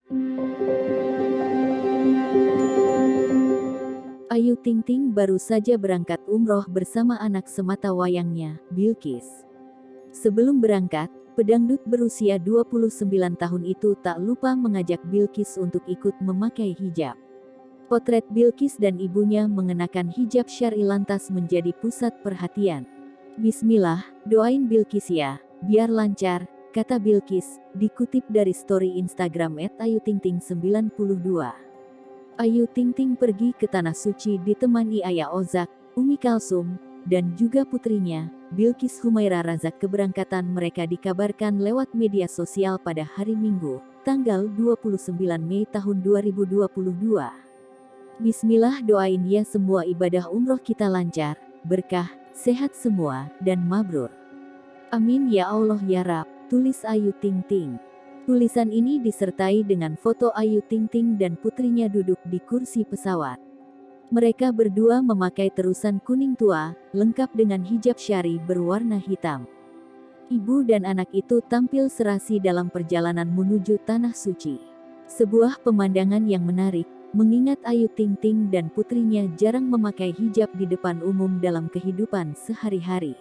Ayu Ting Ting baru saja berangkat umroh bersama anak semata wayangnya, Bilqis. Sebelum berangkat, pedangdut berusia 29 tahun itu tak lupa mengajak Bilqis untuk ikut memakai hijab. Potret Bilqis dan ibunya mengenakan hijab syar'i lantas menjadi pusat perhatian. Bismillah, doain Bilqis ya, biar lancar, kata Bilqis, dikutip dari story Instagram @ayutingting92. Ayu Ting Ting pergi ke Tanah Suci ditemani Ayah Ozak, Umi Kalsum, dan juga putrinya, Bilqis Humaira Razak. Keberangkatan mereka dikabarkan lewat media sosial pada hari Minggu, tanggal 29 Mei tahun 2022. Bismillah, doain ya semua ibadah umroh kita lancar, berkah, sehat semua, dan mabrur. Amin ya Allah ya Rab, tulis Ayu Ting Ting. Tulisan ini disertai dengan foto Ayu Ting Ting dan putrinya duduk di kursi pesawat. Mereka berdua memakai terusan kuning tua, lengkap dengan hijab syar'i berwarna hitam. Ibu dan anak itu tampil serasi dalam perjalanan menuju Tanah Suci. Sebuah pemandangan yang menarik, mengingat Ayu Ting Ting dan putrinya jarang memakai hijab di depan umum dalam kehidupan sehari-hari.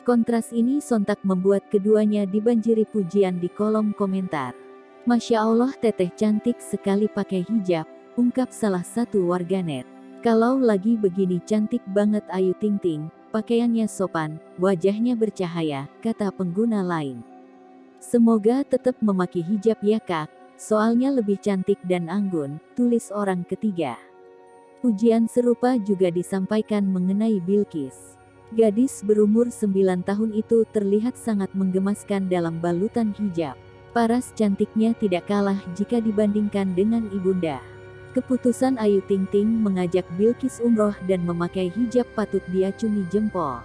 Kontras ini sontak membuat keduanya dibanjiri pujian di kolom komentar. Masya Allah, teteh cantik sekali pakai hijab, ungkap salah satu warganet. Kalau lagi begini cantik banget Ayu Ting Ting, pakaiannya sopan, wajahnya bercahaya, kata pengguna lain. Semoga tetap memakai hijab ya kak, soalnya lebih cantik dan anggun, tulis orang ketiga. Pujian serupa juga disampaikan mengenai Bilqis. Gadis berumur 9 tahun itu terlihat sangat menggemaskan dalam balutan hijab. Paras cantiknya tidak kalah jika dibandingkan dengan ibunda. Keputusan Ayu Ting Ting mengajak Bilqis umroh dan memakai hijab patut diacungi jempol.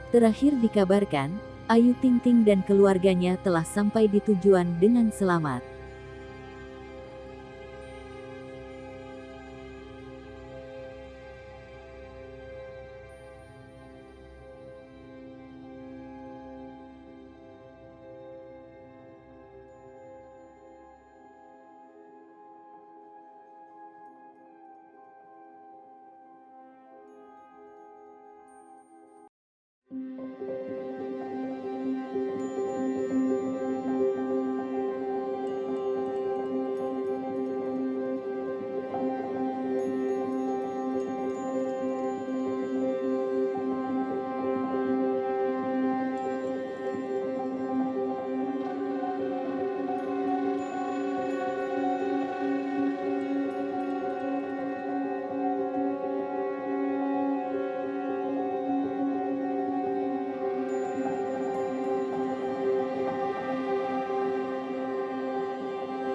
Terakhir dikabarkan, Ayu Ting Ting dan keluarganya telah sampai di tujuan dengan selamat.